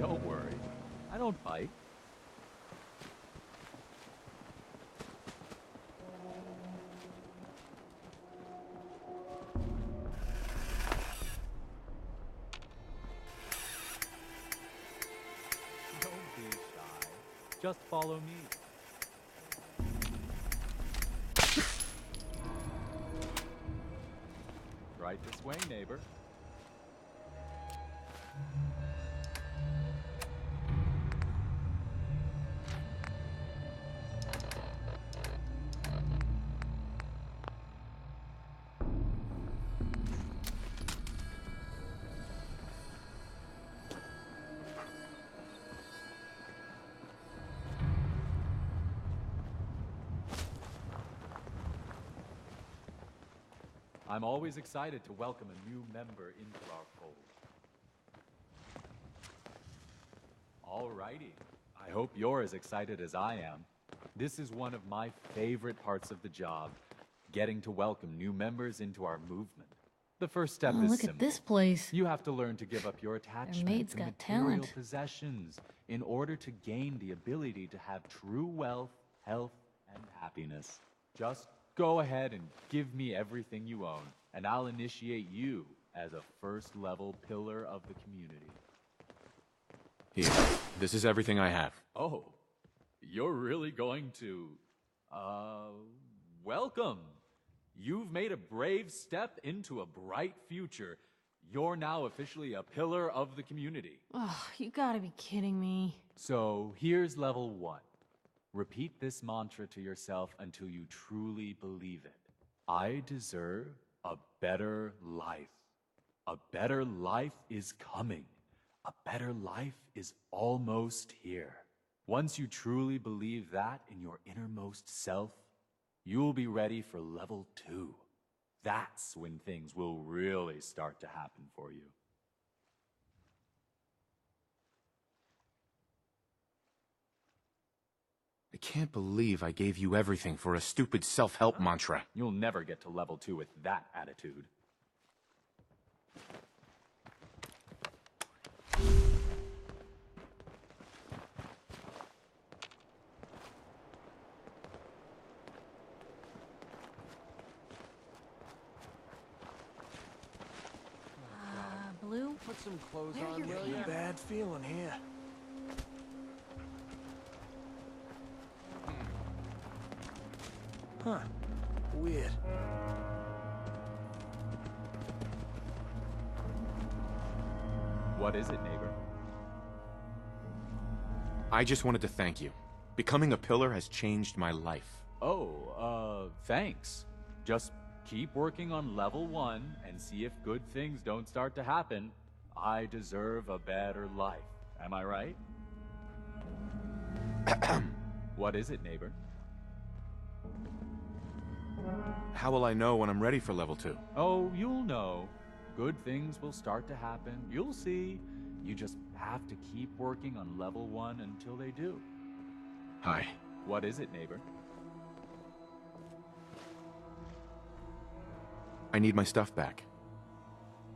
Don't worry. I don't bite. Don't be shy. Just follow me. Right this way, neighbor. I'm always excited to welcome a new member into our fold. Alrighty. I hope you're as excited as I am. This is one of my favorite parts of the job, getting to welcome new members into our movement. The first step is look simple. at this place. You have to learn to give up your attachment maid's to got material talent. possessions in order to gain the ability to have true wealth, health, and happiness. Just go ahead and give me everything you own, and I'll initiate you as a first-level pillar of the community. Here, this is everything I have. Oh, you're really going to... welcome. You've made a brave step into a bright future. You're now officially a pillar of the community. Oh, you gotta be kidding me. So here's level 1. Repeat this mantra to yourself until you truly believe it. I deserve a better life. A better life is coming. A better life is almost here. Once you truly believe that in your innermost self, you'll be ready for level 2. That's when things will really start to happen for you. I can't believe I gave you everything for a stupid self-help mantra. You'll never get to level 2 with that attitude. Blue? Put some clothes Where on, you will from? ya? Bad feeling here. Huh. Weird. What is it, neighbor? I just wanted to thank you. Becoming a pillar has changed my life. Oh, thanks. Just keep working on level 1 and see if good things don't start to happen. I deserve a better life. Am I right? What is it, neighbor? How will I know when I'm ready for level 2? Oh, you'll know. Good things will start to happen. You'll see. You just have to keep working on level 1 until they do. Hi. What is it, neighbor? I need my stuff back.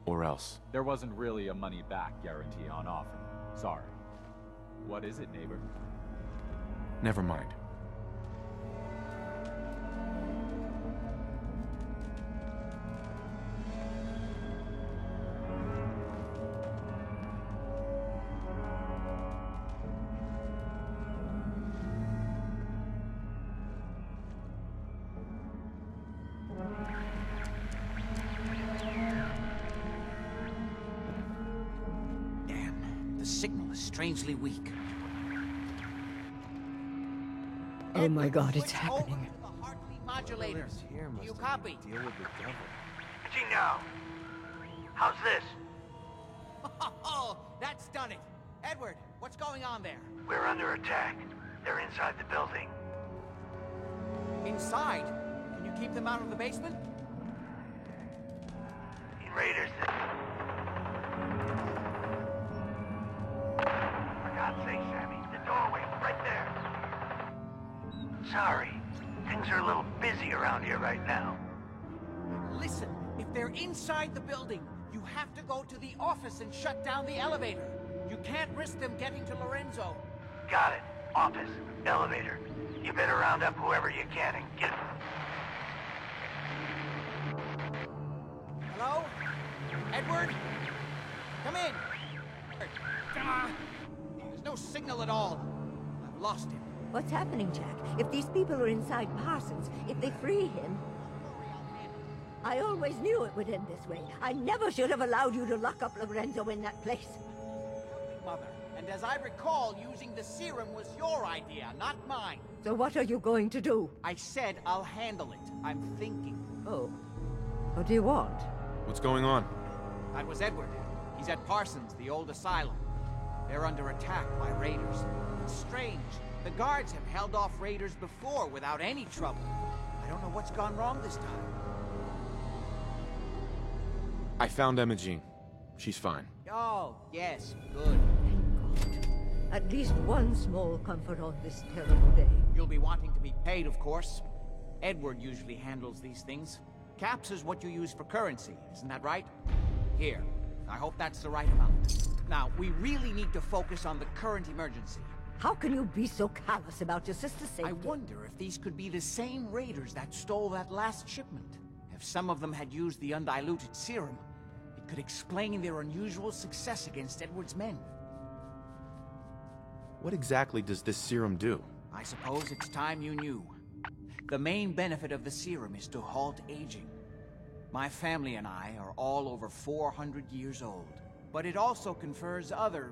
Or else. There wasn't really a money-back guarantee on offer. Sorry. What is it, neighbor? Never mind. Damn, the signal is strangely weak. Oh my God, it's happening. Modulators. Here Do must you have copy? been deal with the devil. Gee, now. How's this? Oh, that's done it. Edward, what's going on there? We're under attack. They're inside the building. Inside? Can you keep them out of the basement? The raiders... For God's sake, Sammy, the doorway, right there. Sorry. Things are a little busy around here right now. Listen, if they're inside the building, you have to go to the office and shut down the elevator. You can't risk them getting to Lorenzo. Got it. Office. Elevator. You better round up whoever you can and get... Hello? Edward? Come in. There's no signal at all. I've lost him. What's happening, Jack? If these people are inside Parsons, if they free him... I always knew it would end this way. I never should have allowed you to lock up Lorenzo in that place. Mother, and as I recall, using the serum was your idea, not mine. So what are you going to do? I said I'll handle it. I'm thinking. Oh. What do you want? What's going on? That was Edward. He's at Parsons, the old asylum. They're under attack by raiders. It's strange. The guards have held off raiders before without any trouble. I don't know what's gone wrong this time. I found Emma Jean. She's fine. Oh, yes, good. Thank God. At least one small comfort on this terrible day. You'll be wanting to be paid, of course. Edward usually handles these things. Caps is what you use for currency, isn't that right? Here. I hope that's the right amount. Now, we really need to focus on the current emergency. How can you be so callous about your sister's safety? I wonder if these could be the same raiders that stole that last shipment. If some of them had used the undiluted serum, it could explain their unusual success against Edward's men. What exactly does this serum do? I suppose it's time you knew. The main benefit of the serum is to halt aging. My family and I are all over 400 years old. But it also confers other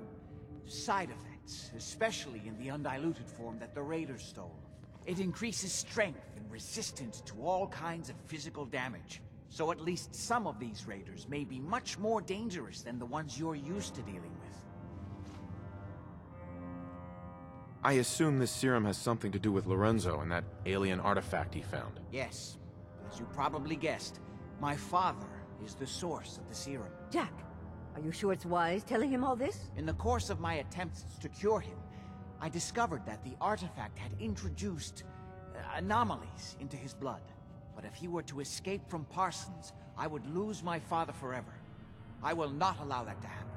side effects, especially in the undiluted form that the raiders stole. It increases strength and resistance to all kinds of physical damage. So at least some of these raiders may be much more dangerous than the ones you're used to dealing with. I assume this serum has something to do with Lorenzo and that alien artifact he found. Yes, as you probably guessed, my father is the source of the serum. Jack, are you sure it's wise telling him all this? In the course of my attempts to cure him, I discovered that the artifact had introduced anomalies into his blood. But if he were to escape from Parsons, I would lose my father forever. I will not allow that to happen.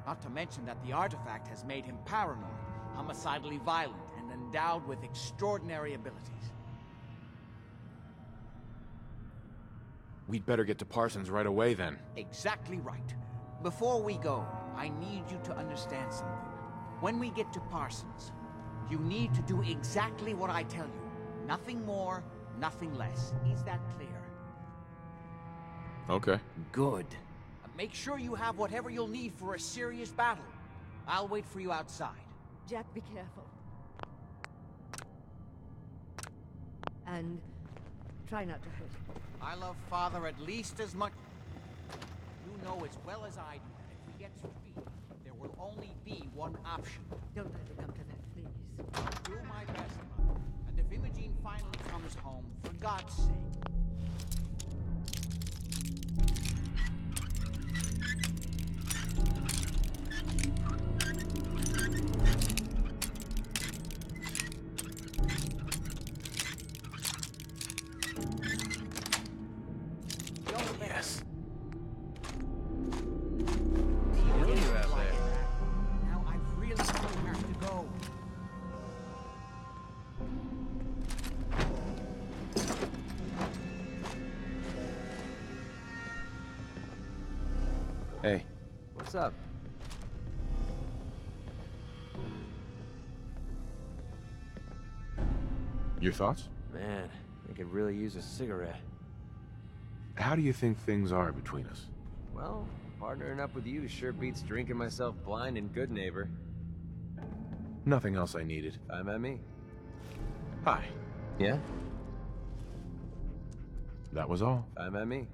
Not to mention that the artifact has made him paranoid, homicidally violent, and endowed with extraordinary abilities. We'd better get to Parsons right away then. Exactly right. Before we go, I need you to understand something. When we get to Parsons, you need to do exactly what I tell you. Nothing more, nothing less. Is that clear? Okay. Good. Make sure you have whatever you'll need for a serious battle. I'll wait for you outside. Jack, be careful. And try not to hurt him. I love Father at least as much. You know as well as I do that if we get to speed, there will only be one option. Don't let it come to that, please. I'll do my best, Mother. And if Imogene finally comes home, for God's sake, Yes. now I really do have to go. Hey. What's up? Your thoughts? Man, I could really use a cigarette. How do you think things are between us? Well, partnering up with you sure beats drinking myself blind and good neighbor. Nothing else I needed. Fine by me. Hi. Yeah? That was all. Fine by me.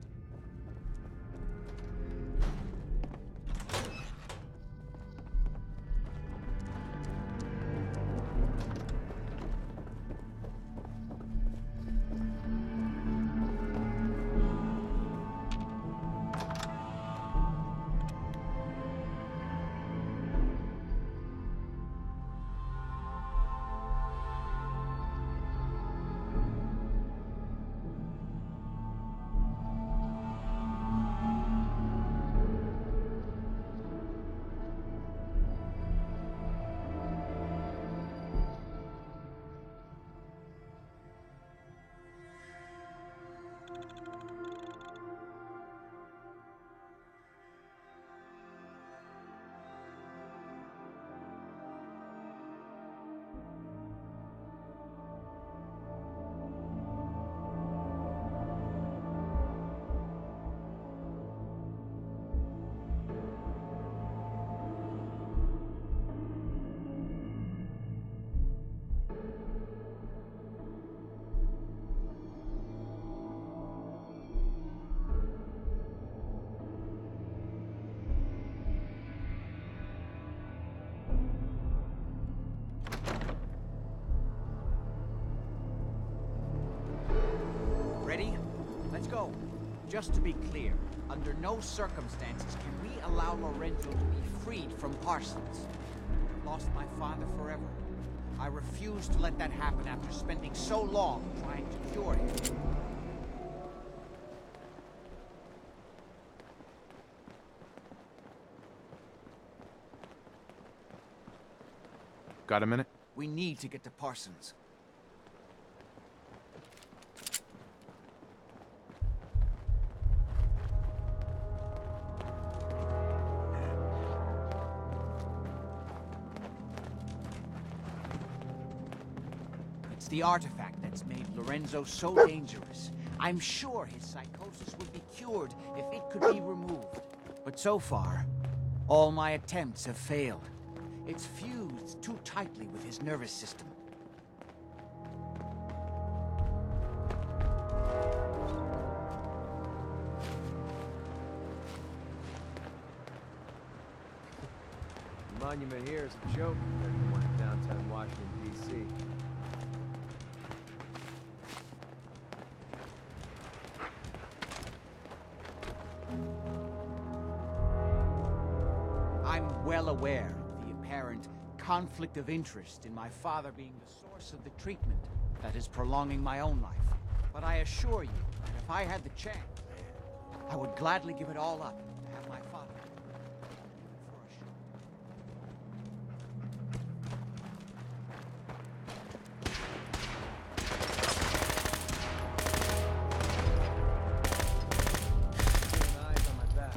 Just to be clear, under no circumstances can we allow Lorenzo to be freed from Parsons. I've lost my father forever. I refuse to let that happen after spending so long trying to cure him. Got a minute? We need to get to Parsons. It's the artifact that's made Lorenzo so dangerous. I'm sure his psychosis would be cured if it could be removed. But so far, all my attempts have failed. It's fused too tightly with his nervous system. The monument here is a joke compared to the one in downtown Washington, D.C. I'm well aware of the apparent conflict of interest in my father being the source of the treatment that is prolonging my own life. But I assure you that if I had the chance, I would gladly give it all up to have my father. For a short Eyes on my back.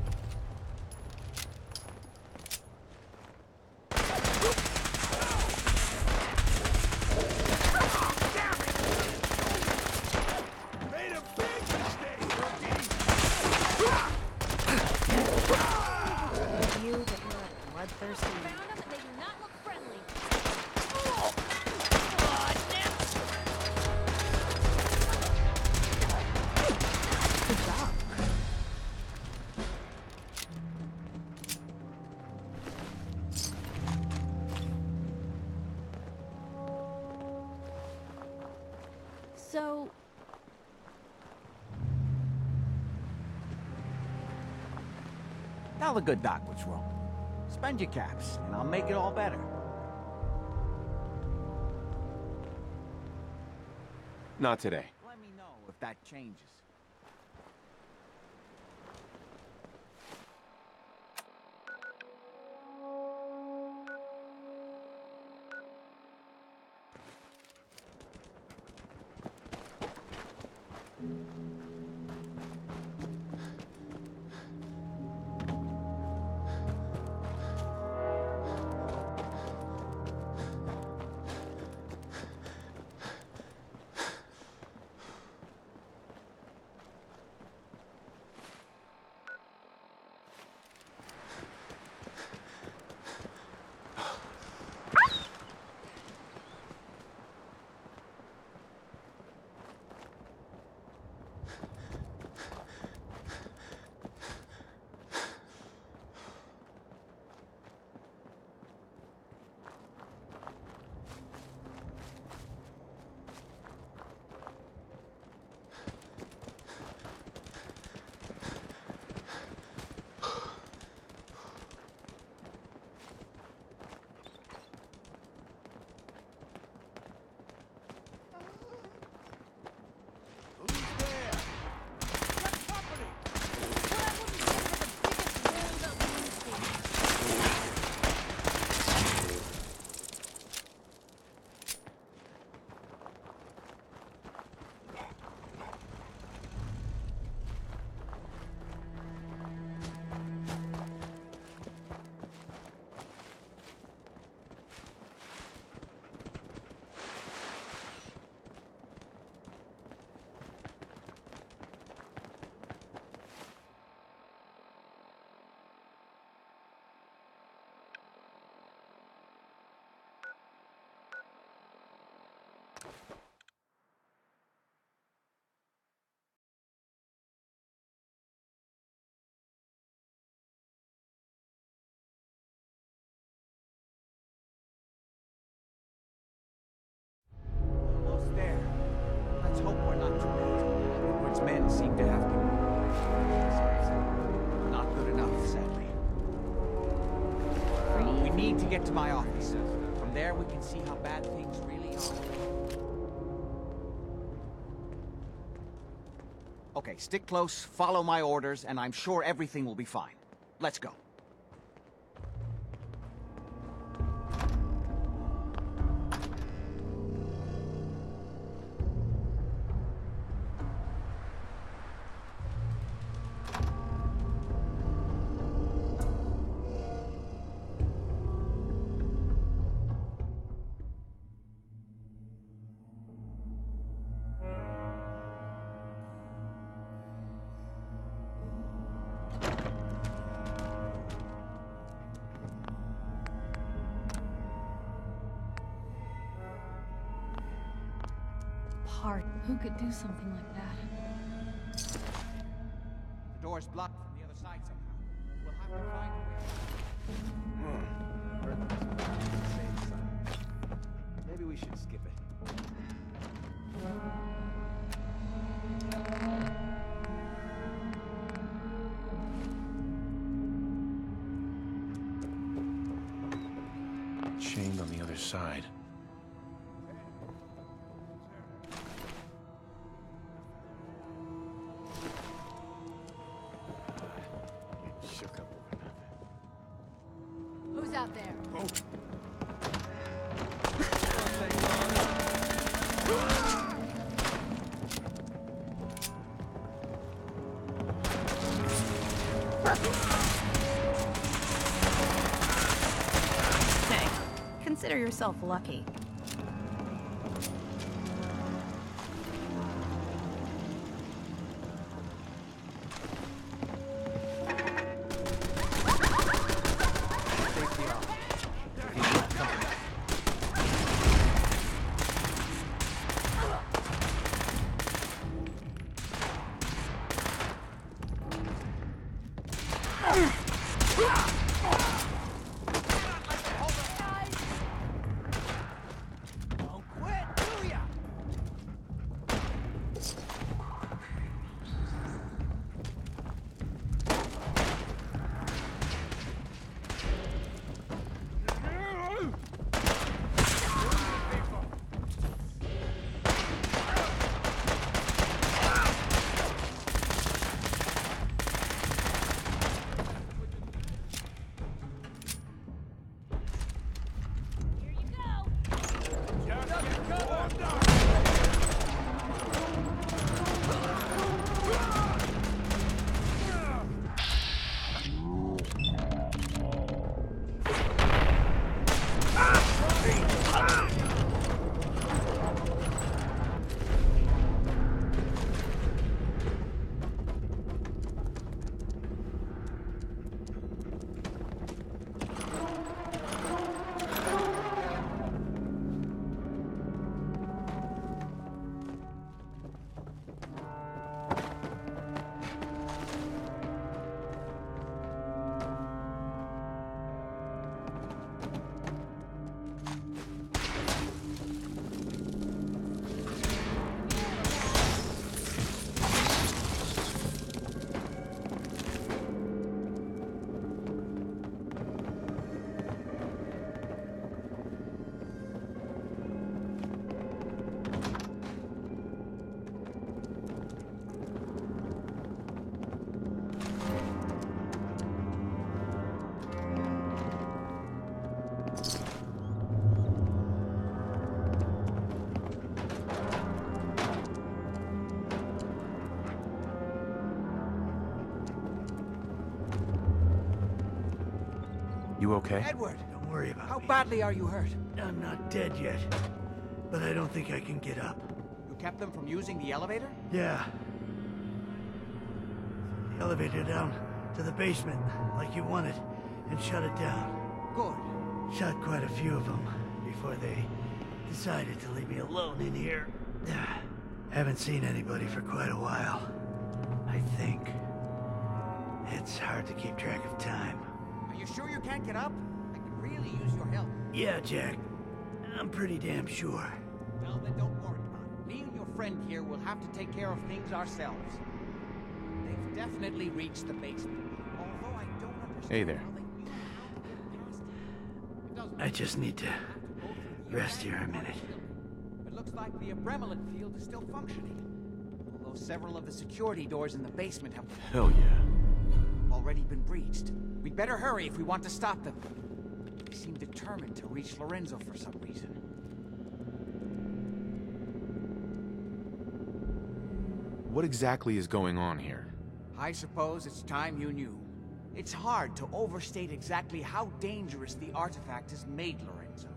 You that you're bloodthirsty. Found them and they do not look friendly. Good job. So, Tell the good doc what's wrong. Spend your caps, and I'll make it all better. Not today. Let me know if that changes. Almost there. Let's hope we're not too late. Edward's men seem to have to move. to get to my office. From there, we can see how bad things really are. Okay, stick close, follow my orders, and I'm sure everything will be fine. Let's go. Hard. Who could do something like that? The door's blocked from the other side somehow. We'll have to find a way. Heard this one on the same side. Maybe we should skip it. Chained on the other side. Shook up over nothing. Who's out there? Hey, consider yourself lucky. You okay? Edward! Don't worry about How me. badly are you hurt? I'm not dead yet, but I don't think I can get up. You kept them from using the elevator? Yeah. The elevator down to the basement, like you wanted, and shut it down. Good. Shot quite a few of them before they decided to leave me alone in here. Haven't seen anybody for quite a while, I think. It's hard to keep track of time. Are you sure you can't get up? I could really use your help. Yeah, Jack. I'm pretty damn sure. Well, then don't worry about it. Me and your friend here will have to take care of things ourselves. They've definitely reached the basement. Although I don't understand Hey there. how they knew how to get past it. If I just need to rest here a minute. It looks like the Abremelin field is still functioning. Although several of the security doors in the basement have Hell yeah. already been breached. We'd better hurry if we want to stop them. They seem determined to reach Lorenzo for some reason. What exactly is going on here? I suppose it's time you knew. It's hard to overstate exactly how dangerous the artifact has made Lorenzo.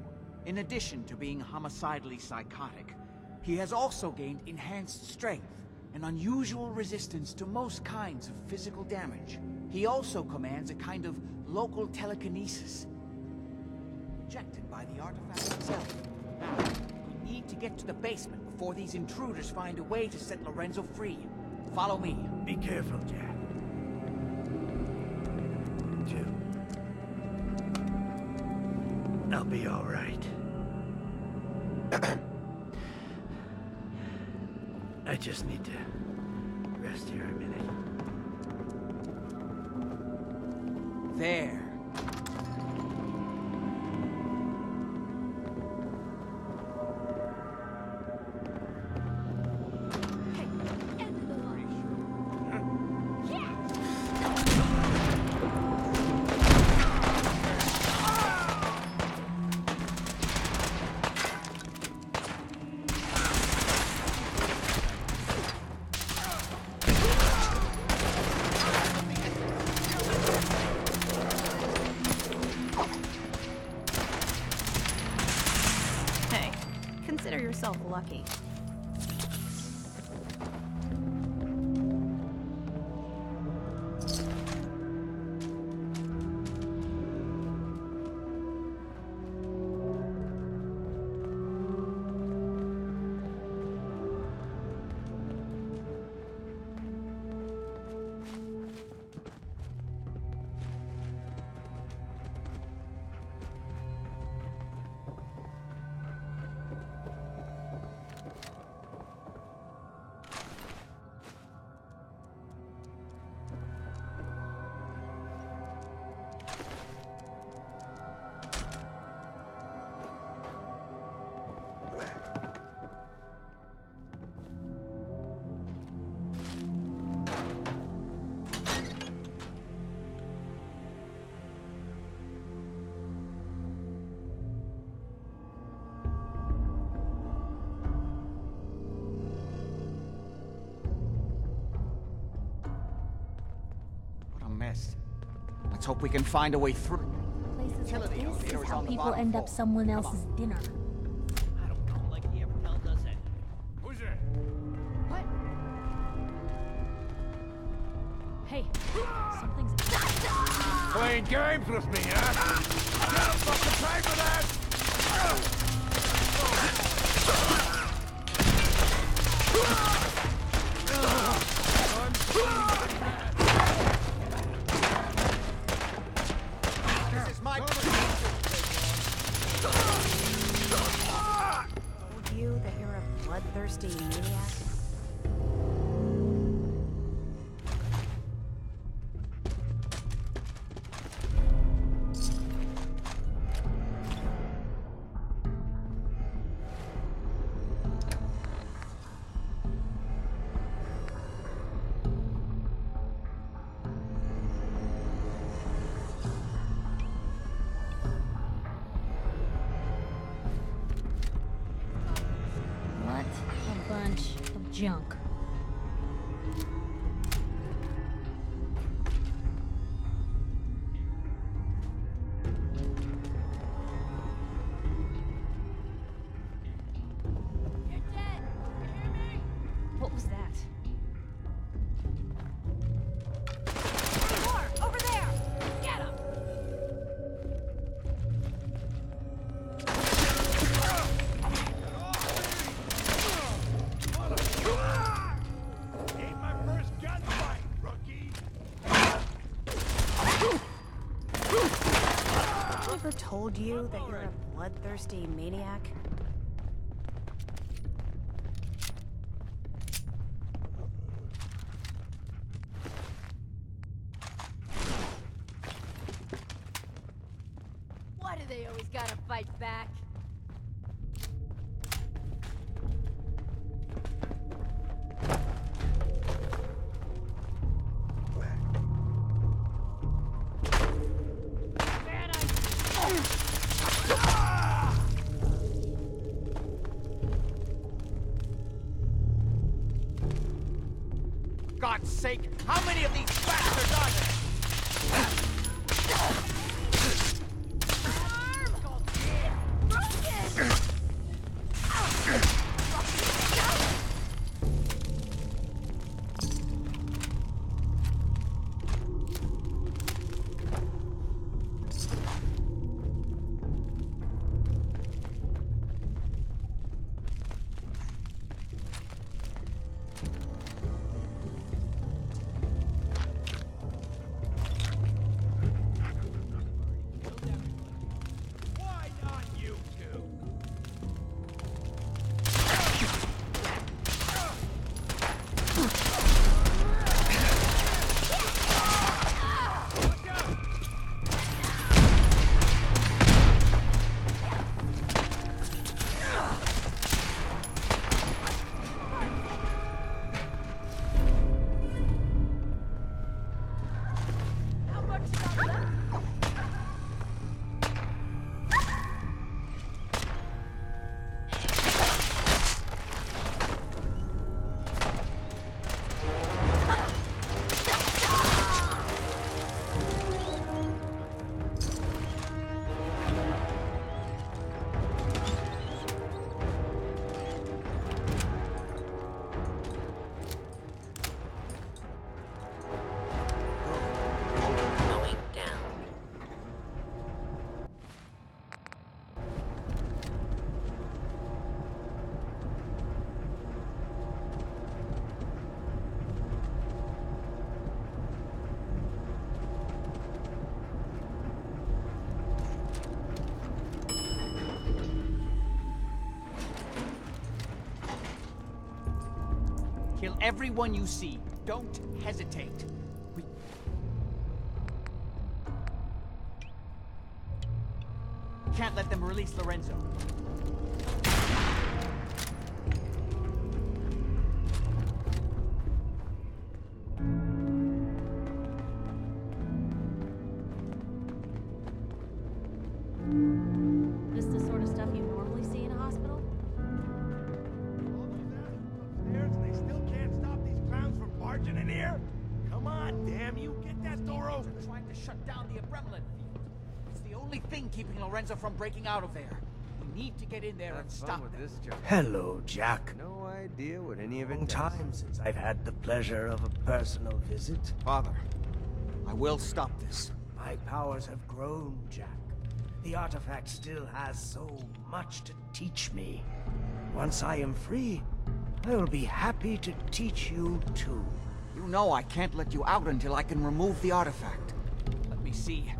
In addition to being homicidally psychotic, he has also gained enhanced strength and unusual resistance to most kinds of physical damage. He also commands a kind of local telekinesis, projected by the artifact itself. Now, we need to get to the basement before these intruders find a way to set Lorenzo free. Follow me. Be careful, Jack. Two. I'll be all right. I just need to rest here a minute. There. Consider yourself lucky. Let's hope we can find a way through. Places like this is how people end up someone else's dinner. I don't know, like he ever tells us that. Who's there? What? Hey, something's... Playing games with me, huh? You don't fucking pay for that! This is my Told you that you're a bloodthirsty maniac? Junk. You're dead. You hear me? What was that? More! Over there! Get him! Ain't my first gunfight, rookie! Ever told you that you're a bloodthirsty maniac? Why do they always gotta fight back? God's sake, how many of these bastards are there? Kill everyone you see. Don't hesitate. We can't let them release Lorenzo. This the sort of stuff you normally see in a hospital? They still can't stop these clowns from barging in here? Come on, damn you, get that door open. They're trying to shut down the Adrenaline field. It's the only thing keeping Lorenzo from breaking out of there. We need to get in there and stop with them. this job. Hello, Jack. No idea what any of it Long does. time since I've had the pleasure of a personal visit. Father, I will stop this. My powers have grown, Jack. The artifact still has so much to teach me. Once I am free, I will be happy to teach you too. You know I can't let you out until I can remove the artifact. Let me see.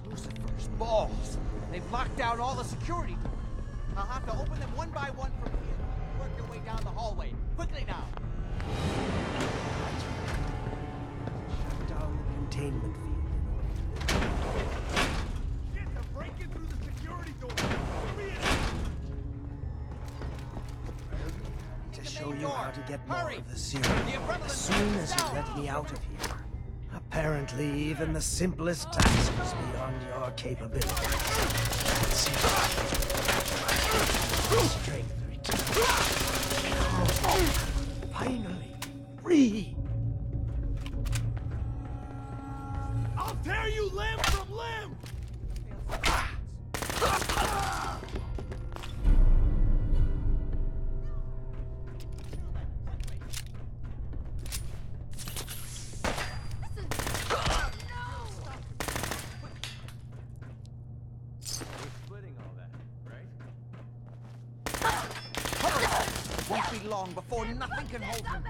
Lucifer's balls. They've locked down all the security doors. I'll have to open them one by one from here. Work your way down the hallway. Quickly now. Shut down the containment field. Shit, they're breaking through the security door. To show you how to get more of the serum as soon as you let me out of here. Apparently, even the simplest task is beyond your capability. That's it. Strength returns. Finally, free. I'll tear you limb from limb! Won't be long before nothing can hold him.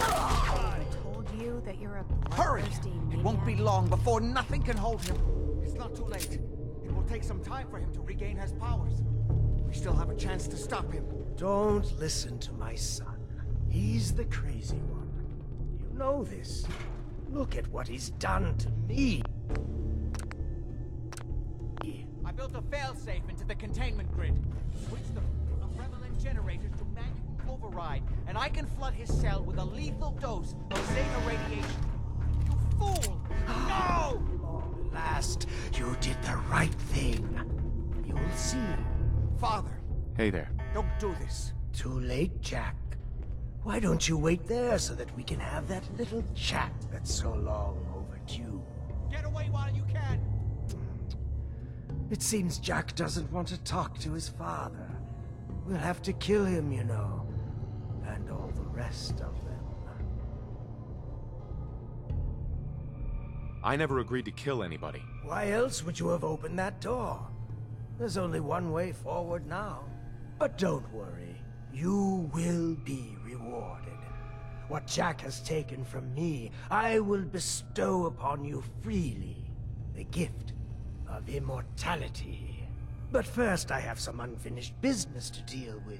I told you that you're a Hurry! bloodthirsty It won't be maniac. long before nothing can hold him. It's not too late. It will take some time for him to regain his powers. We still have a chance to stop him. Don't listen to my son. He's the crazy one. You know this. Look at what he's done to me. the containment grid. Switch the relevant generators to manual override, and I can flood his cell with a lethal dose of Zeta radiation. You fool! No! Long last, you did the right thing. You'll see. Father, Hey there. don't do this. Too late, Jack. Why don't you wait there so that we can have that little chat that's so long overdue? Get away while you can! It seems Jack doesn't want to talk to his father. We'll have to kill him, you know. And all the rest of them. I never agreed to kill anybody. Why else would you have opened that door? There's only one way forward now. But don't worry. You will be rewarded. What Jack has taken from me, I will bestow upon you freely. The gift of immortality. But first I have some unfinished business to deal with.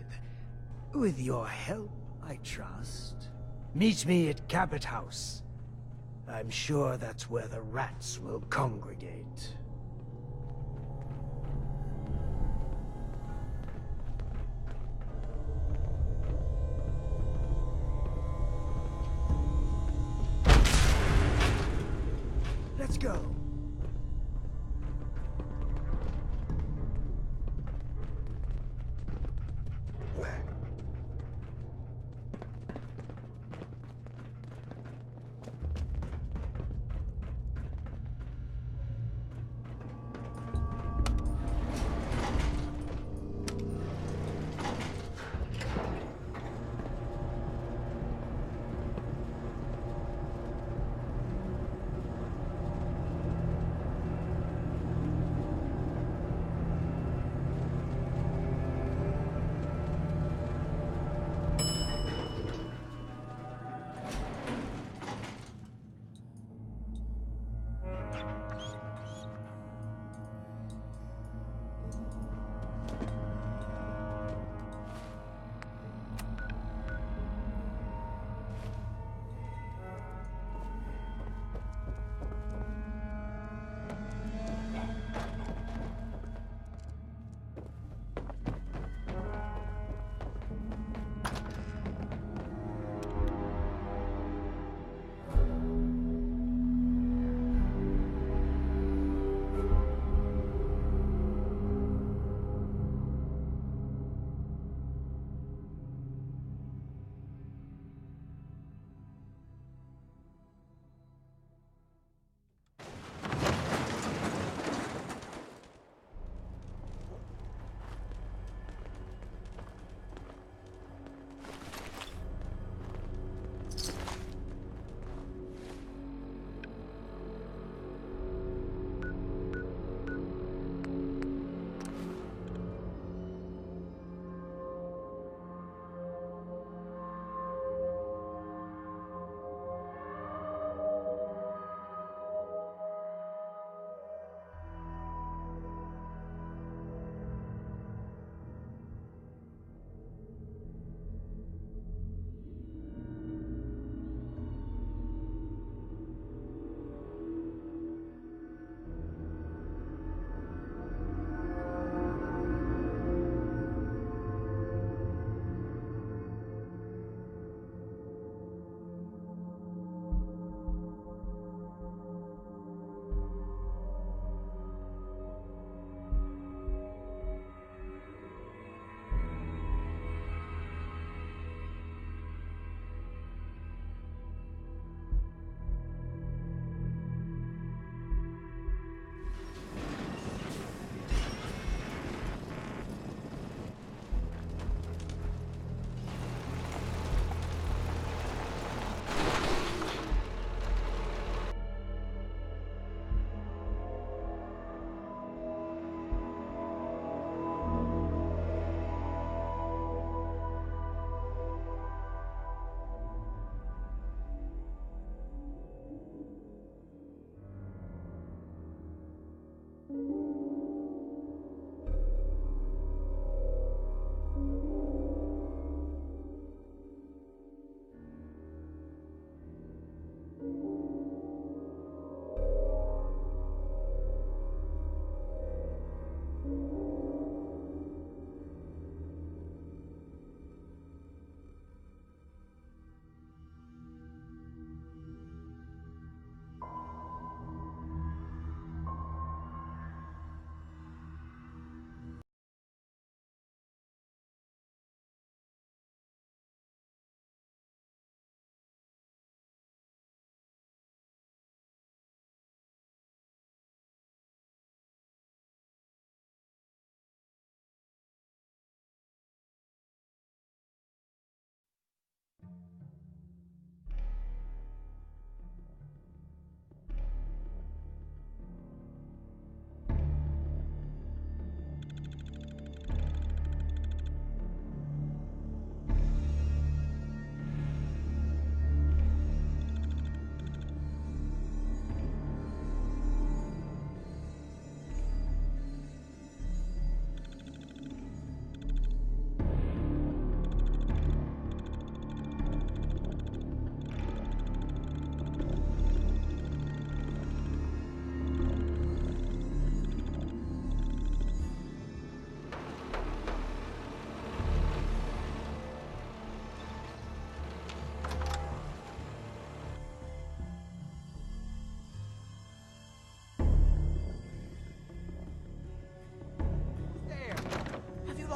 With your help, I trust. Meet me at Cabot House. I'm sure that's where the rats will congregate. Let's go.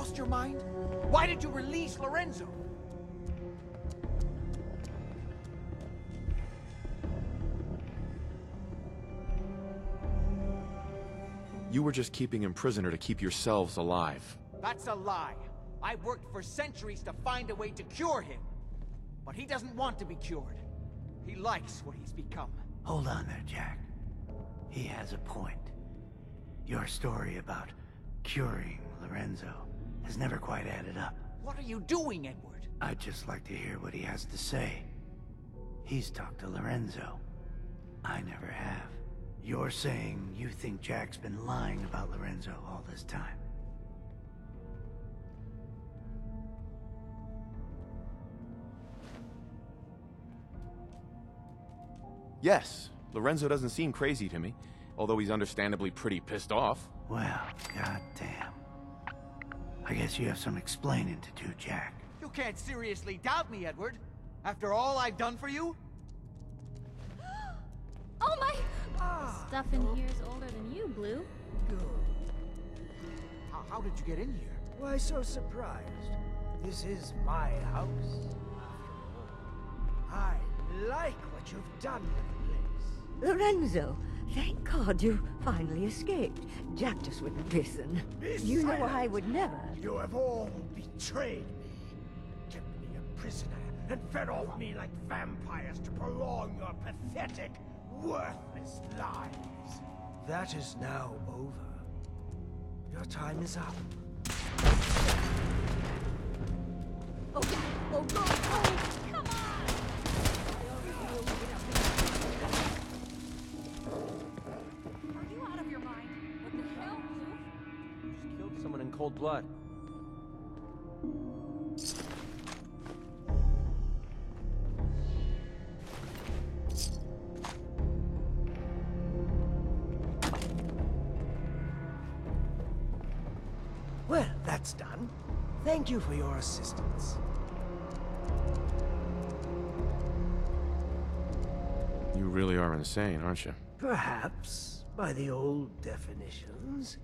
lost your mind? Why did you release Lorenzo? You were just keeping him prisoner to keep yourselves alive. That's a lie. I worked for centuries to find a way to cure him. But he doesn't want to be cured. He likes what he's become. Hold on there, Jack. He has a point. Your story about curing Lorenzo has never quite added up. What are you doing, Edward? I'd just like to hear what he has to say. He's talked to Lorenzo. I never have. You're saying you think Jack's been lying about Lorenzo all this time. Yes, Lorenzo doesn't seem crazy to me, although he's understandably pretty pissed off. Well, goddamn. I guess you have some explaining to do, Jack. You can't seriously doubt me, Edward. After all I've done for you? Oh my! Stuff in here is older than you, Blue. How did you get in here? Why so surprised? This is my house, after all. I like what you've done with the place. Lorenzo, thank God you finally escaped. Jack just wouldn't listen. You know I would never. You have all betrayed me. Kept me a prisoner and fed off me like vampires to prolong your pathetic, worthless lives. That is now over. Your time is up. Oh, go, go! Come on! Are you out of your mind? What the hell, Blue? You just killed someone in cold blood. Well, that's done. Thank you for your assistance. You really are insane, aren't you? Perhaps, by the old definitions.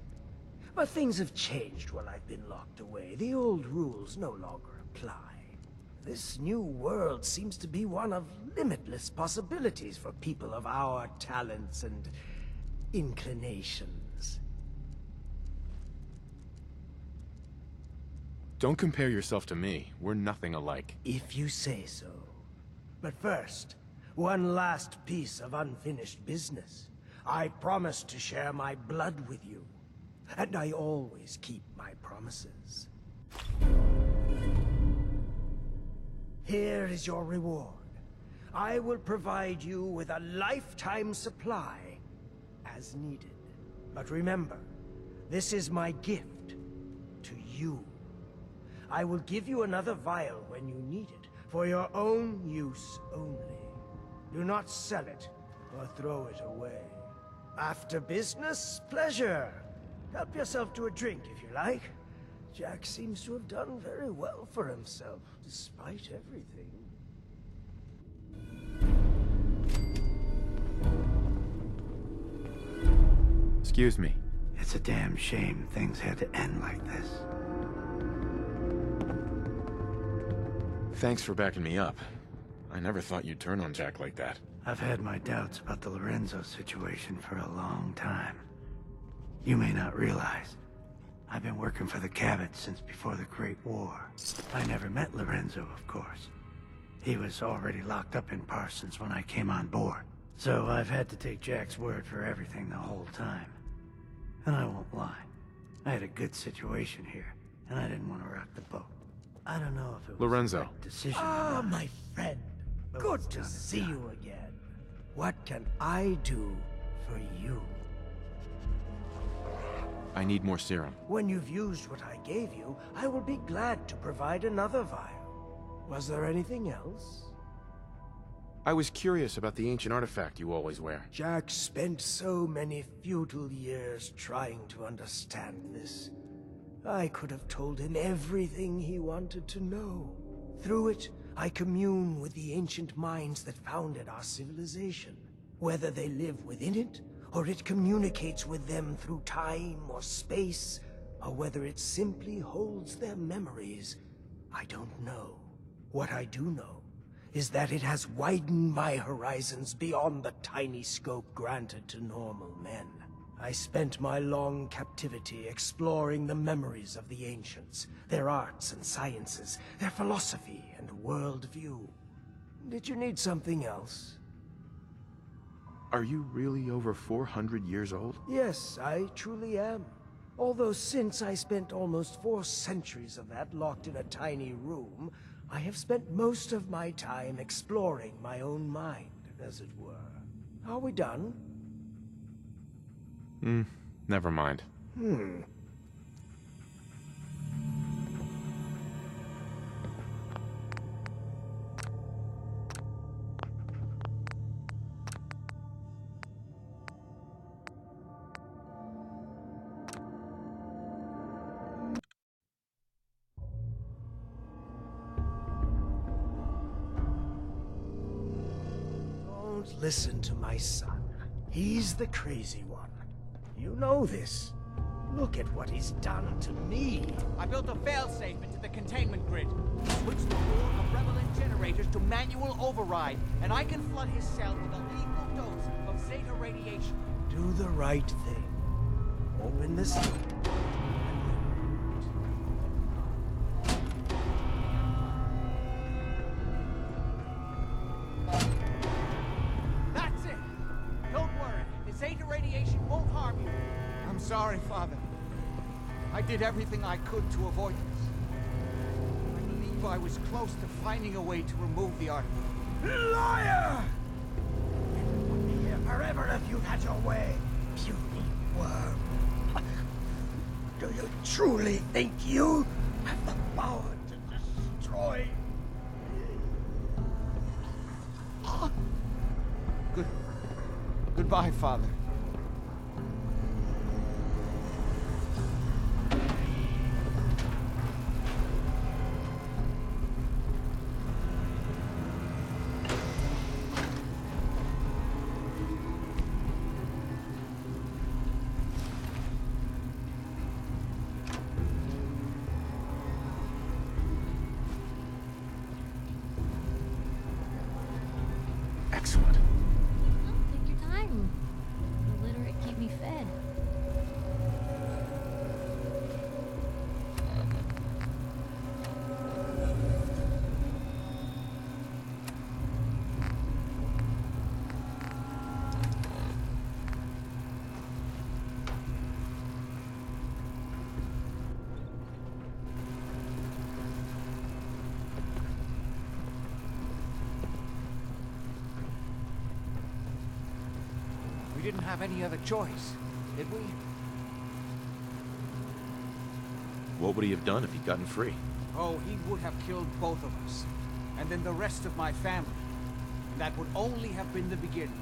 But things have changed while I've been locked away. The old rules no longer apply. This new world seems to be one of limitless possibilities for people of our talents and inclinations. Don't compare yourself to me. We're nothing alike. If you say so. But first, one last piece of unfinished business. I promised to share my blood with you, and I always keep my promises. Here is your reward. I will provide you with a lifetime supply, as needed. But remember, this is my gift to you. I will give you another vial when you need it, for your own use only. Do not sell it, or throw it away. After business, pleasure. Help yourself to a drink if you like. Jack seems to have done very well for himself, despite everything. Excuse me. It's a damn shame things had to end like this. Thanks for backing me up. I never thought you'd turn on Jack like that. I've had my doubts about the Lorenzo situation for a long time. You may not realize, I've been working for the Cabot since before the Great War. I never met Lorenzo, of course. He was already locked up in Parsons when I came on board. So I've had to take Jack's word for everything the whole time. And I won't lie, I had a good situation here, and I didn't want to rock the boat. I don't know if it was Lorenzo. the right decision. Ah, my friend. Good to see you again. What can I do for you? I need more serum. When you've used what I gave you, I will be glad to provide another vial. Was there anything else? I was curious about the ancient artifact you always wear. Jack spent so many futile years trying to understand this. I could have told him everything he wanted to know. Through it, I commune with the ancient minds that founded our civilization. Whether they live within it, or it communicates with them through time or space, or whether it simply holds their memories, I don't know. What I do know is that it has widened my horizons beyond the tiny scope granted to normal men. I spent my long captivity exploring the memories of the ancients, their arts and sciences, their philosophy and worldview. Did you need something else? Are you really over 400 years old? Yes, I truly am. Although since I spent almost 4 centuries of that locked in a tiny room, I have spent most of my time exploring my own mind, as it were. Are we done? Never mind. Don't listen to my son. He's the crazy one. You know this. Look at what he's done to me. I built a failsafe into the containment grid. Switched the core of relevant generators to manual override, and I can flood his cell with a lethal dose of Zeta radiation. Do the right thing. Open this door. That's it! Don't worry, the Zeta radiation won't harm you. I'm sorry, Father. I did everything I could to avoid this. I believe I was close to finding a way to remove the artifact. Liar! You would be here forever if you'd had your way, puny worm. Do you truly think you have the power to destroy? Goodbye, Father. Excellent. Well, take your time. Illiterate, keep me fed. We didn't have any other choice, did we? What would he have done if he'd gotten free? Oh, he would have killed both of us. And then the rest of my family. And that would only have been the beginning.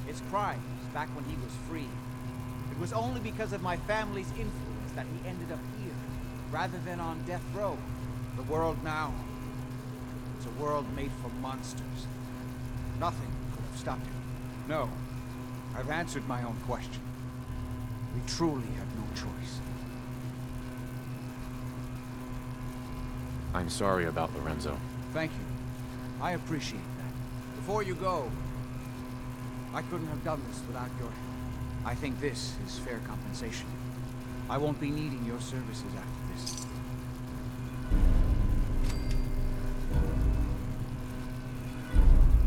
His crimes back when he was free. It was only because of my family's influence that he ended up here, rather than on death row. The world now, it's a world made for monsters. Nothing could have stopped him. No, I've answered my own question. We truly had no choice. I'm sorry about Lorenzo. Thank you. I appreciate that. Before you go, I couldn't have done this without your help. I think this is fair compensation. I won't be needing your services after this.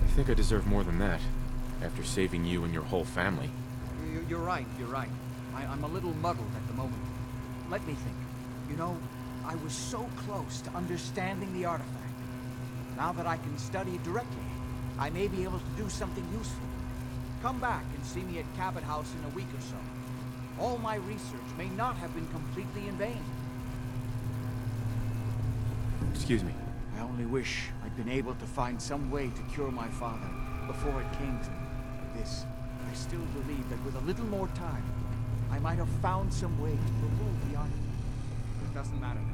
I think I deserve more than that, after saving you and your whole family. You're right, you're right. I'm a little muddled at the moment. Let me think. You know, I was so close to understanding the artifact. Now that I can study it directly, I may be able to do something useful. Come back and see me at Cabot House in a week or so. All my research may not have been completely in vain. Excuse me. I only wish I'd been able to find some way to cure my father before it came to this. I still believe that with a little more time, I might have found some way to remove the artifact. It doesn't matter now.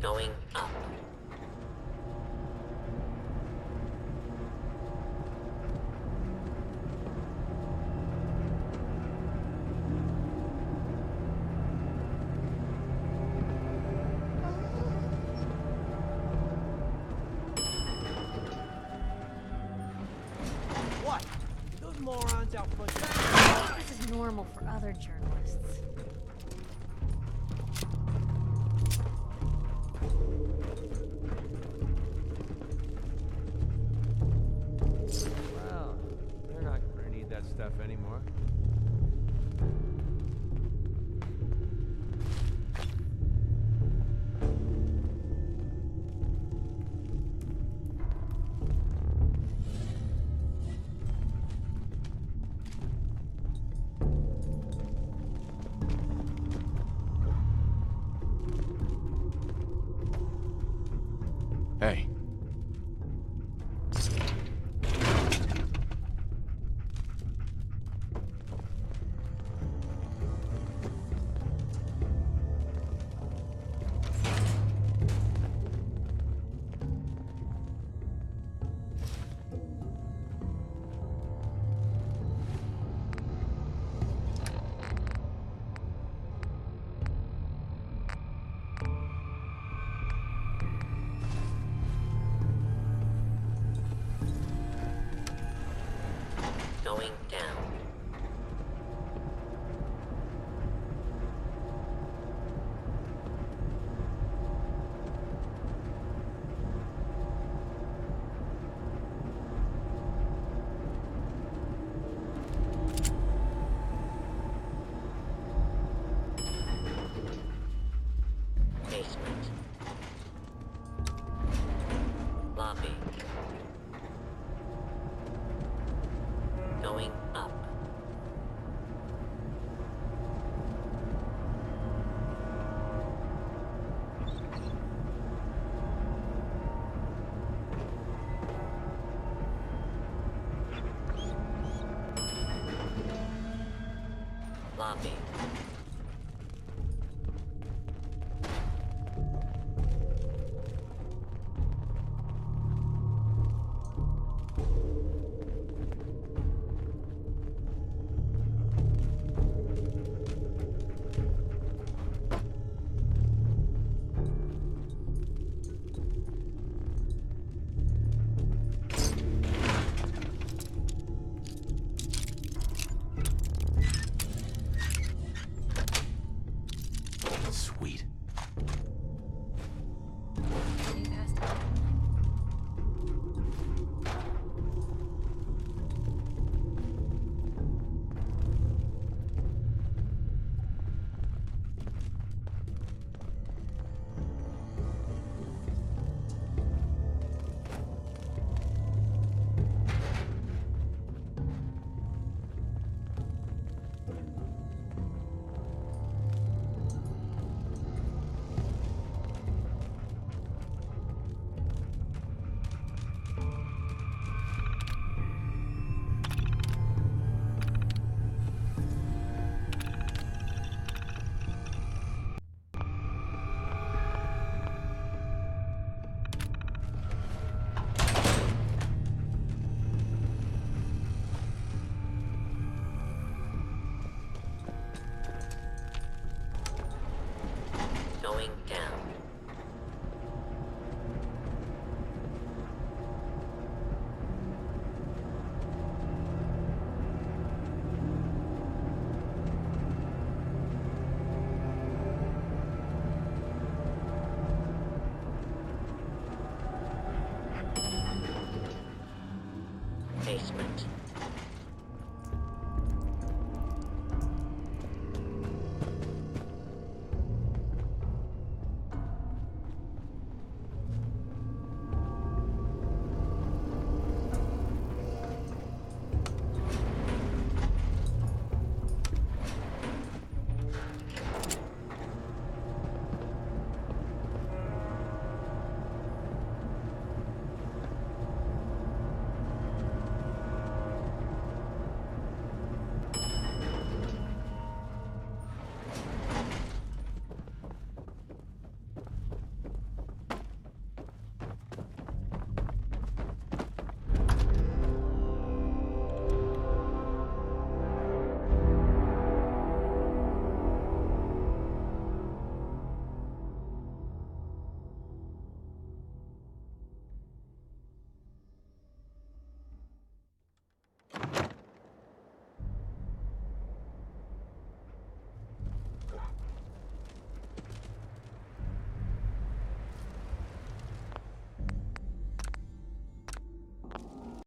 Going up. What? Those morons out front. This is normal for other journalists. Well, they're not gonna need that stuff anymore. Hey. Going down. Basement. Lobby. Going up. Lobby.